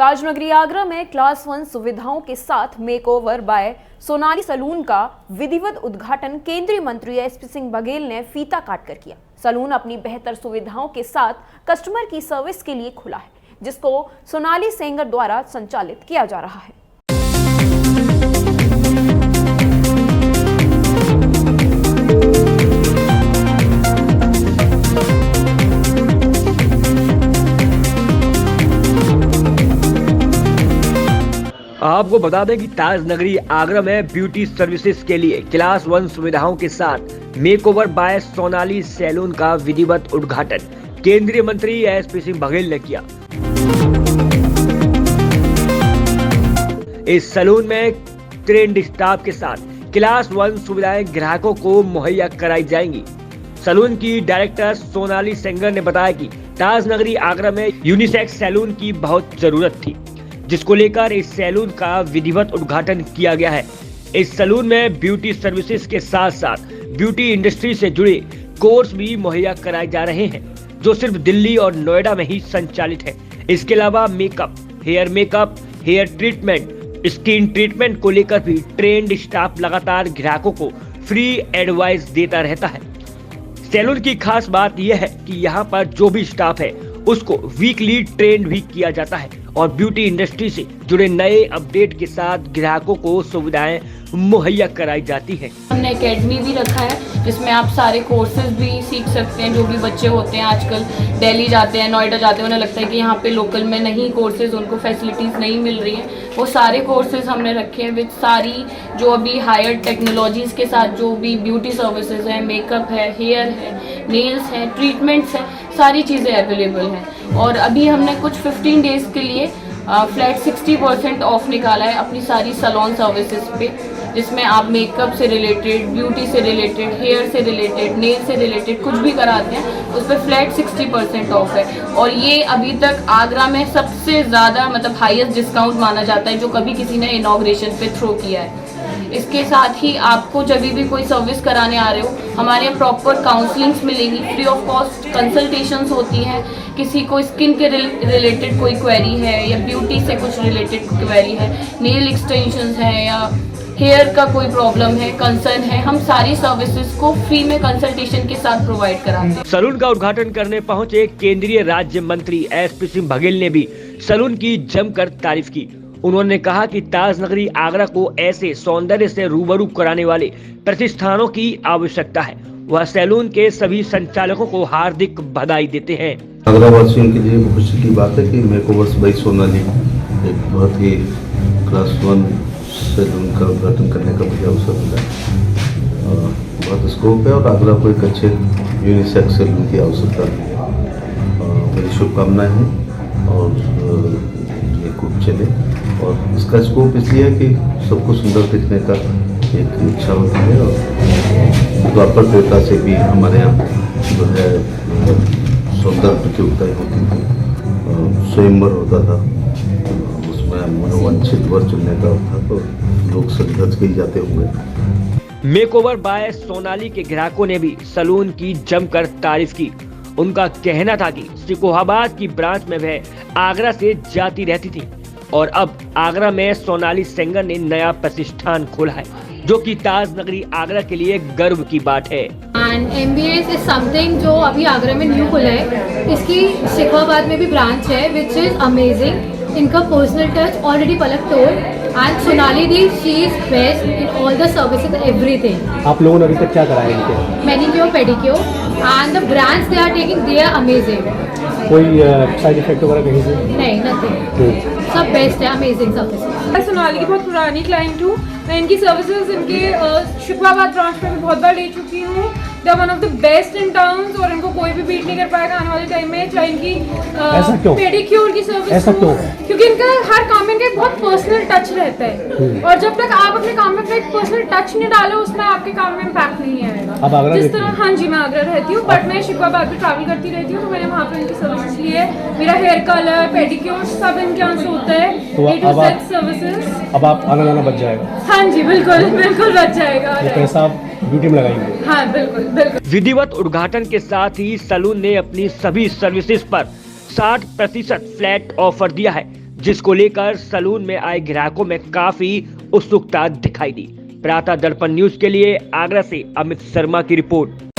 ताजनगरी आगरा में क्लास 1 सुविधाओं के साथ मेकओवर बाय सोनाली सैलून का विधिवत उद्घाटन केंद्रीय मंत्री एसपी सिंह बघेल ने फीता काटकर किया। सैलून अपनी बेहतर सुविधाओं के साथ कस्टमर की सर्विस के लिए खुला है, जिसको सोनाली सेंगर द्वारा संचालित किया जा रहा है। आपको बता दें कि ताजनगरी आगरा में ब्यूटी सर्विसेज के लिए क्लास 1 सुविधाओं के साथ मेकओवर बाय सोनाली सैलून का विधिवत उद्घाटन केंद्रीय मंत्री एसपी सिंह बघेल ने किया। इस सैलून में ट्रेंड स्टाफ के साथ क्लास 1 सुविधाएं ग्राहकों को मुहैया कराई जाएंगी। सैलून की डायरेक्टर सोनाली सेंगर ने बताया कि ताजनगरी आगरा में यूनिसेक्स सैलून की बहुत जरूरत थी, जिसको लेकर इस सैलून का विधिवत उद्घाटन किया गया है। इस सैलून में ब्यूटी सर्विसेज के साथ साथ ब्यूटी इंडस्ट्री से जुड़े कोर्स भी मुहैया कराए जा रहे हैं, जो सिर्फ दिल्ली और नोएडा में ही संचालित है। इसके अलावा makeup, hair treatment, skin treatment को लेकर भी ट्रेंड स्टाफ लगातार ग्राहकों को फ्री एडवाइस देता रहता है। सैलून की खास बात यह है कि यहाँ पर जो भी स्टाफ है उसको वीकली ट्रेंड भी किया जाता है और ब्यूटी इंडस्ट्री से जुड़े नए अपडेट के साथ ग्राहकों को सुविधाएं मुहैया कराई जाती हैं। हमने एकेडमी भी रखा है, जिसमें आप सारे कोर्सेज भी सीख सकते हैं। जो भी बच्चे होते हैं आजकल दिल्ली जाते हैं, नोएडा जाते हैं, उन्हें लगता है कि यहाँ पे लोकल में नहीं कोर्सेज, उनको फैसिलिटीज़ नहीं मिल रही हैं। वो सारे कोर्सेज हमने रखे हैं विद सारी जो अभी हायर टेक्नोलॉजीज़ के साथ जो भी ब्यूटी सर्विसेज हैं, मेकअप है, हेयर है, नेल्स है, ट्रीटमेंट्स है, सारी चीज़ें अवेलेबल हैं। और अभी हमने कुछ 15 डेज़ के लिए फ्लैट 60% ऑफ निकाला है अपनी सारी सैलून सर्विसेज पे, जिसमें आप मेकअप से रिलेटेड, ब्यूटी से रिलेटेड, हेयर से रिलेटेड, नेल से रिलेटेड कुछ भी कराते हैं, उस पर फ्लैट 60% ऑफ है। और ये अभी तक आगरा में सबसे ज़्यादा मतलब हाईएस्ट डिस्काउंट माना जाता है जो कभी किसी ने इनॉग्रेशन पे थ्रो किया है। इसके साथ ही आपको जब भी कोई सर्विस कराने आ रहे हो, हमारे यहाँ प्रॉपर काउंसलिंग्स मिलेंगी, फ्री ऑफ कॉस्ट कंसल्टेशंस होती हैं। किसी को स्किन के रिलेटेड कोई क्वेरी है या ब्यूटी से कुछ रिलेटेड क्वेरी है, नेल एक्सटेंशंस है या हेयर का कोई प्रॉब्लम है, कंसर्न है, हम सारी सर्विसेज को फ्री में कंसल्टेशन के साथ प्रोवाइड कराते हैं। सैलून का उद्घाटन करने पहुंचे केंद्रीय राज्य मंत्री एसपी सिंह बघेल ने भी सैलून की जमकर तारीफ की। उन्होंने कहा कि ताजनगरी आगरा को ऐसे सौंदर्य से रूबरू कराने वाले प्रतिष्ठानों की आवश्यकता है। वह सैलून के सभी संचालकों को हार्दिक बधाई देते हैं। आगरा वासियों के लिए खुशी की बात है कि मेकओवर्स बाय सोनाली एक बहुत ही क्लास 1 सैलून का उद्घाटन करने का मुझे अवसर मिला। बहुत स्कोप है और आगरा को एक अच्छे यूनिसेक्स सैलून की आवश्यकता है। मेरी शुभकामनाएं हैं और ये खूब चले। और इसका स्कोप इसलिए है कि सबको सुंदर दिखने का एक इच्छा होती है और द्वापर देवता से भी हमारे यहाँ जो है सौंदर्य प्रतियोगिताएँ होती थी, स्वयंवर होता था, उसमें मनोवांछित वर चुनने का था, तो लोग सज के ही जाते होंगे। मेकओवर बाय सोनाली के ग्राहकों ने भी सैलून की जमकर तारीफ की। उनका कहना था कि सिकोहाबाद की ब्रांच में वह आगरा से जाती रहती थी और अब आगरा में सोनाली सेंगर ने नया प्रतिष्ठान खोला है, जो कि ताजनगरी आगरा के लिए गर्व की बात है। एंड MBS इज समथिंग जो अभी आगरा में न्यू खुला है। इसकी सिकोहाबाद में भी ब्रांच है विच इज अमेजिंग। इनका personal touch already Palak told and Sonali di she is best in all the services everything. आप लोगों ने अभी तक क्या कराया इनके? Manicure, pedicure and the brands they are taking, they are amazing. कोई साइड इफेक्ट वगैरह कहीं से? नहीं, नथिंग, सब बेस्ट है, अमेजिंग सर्विस। मैं सोनाली की बहुत पुरानी क्लाइंट हूँ। मैं इनकी सर्विसेज इनके शुक्राबाद ब्रांच में बहुत बार ले चुकी हूँ। They are one of the best in town और इनको कोई भी बीट नहीं कर पाएगा आने वाले टाइम में। चाहे इनकी पेडिक्योर की सर्विस हो, क्योंकि इनका हर काम में एक बहुत पर्सनल टच रहता है और जब तक आप अपने काम में अपना एक पर्सनल टच नहीं डालो, उसमें आपके काम में इम्पैक्ट नहीं आएगा। जिस तरह, हाँ जी, मैं आगरा रहती हूँ बट मैं शुक्राबाद पे ट्रैवल करती रहती हूँ, तो मैंने वहाँ पे इनकी सर्विसेज ली है। मेरा हेयर कलर, पेडिक्योर सब इनके यहाँ से होता है, A to Z सर्विसेज। अब आप आना जाना बच जाएगा? हाँ जी, बिल्कुल बिल्कुल बच जाएगा। पैसा आप ब्यूटी में लगाएंगे? हाँ, बिल्कुल बिल्कुल। विधिवत उद्घाटन के साथ ही सैलून ने अपनी सभी सर्विसेज पर 60% फ्लैट ऑफर दिया है, जिसको लेकर सलून में आए ग्राहकों में काफी उत्सुकता दिखाई दी। प्रातः दर्पण न्यूज के लिए आगरा से अमित शर्मा की रिपोर्ट।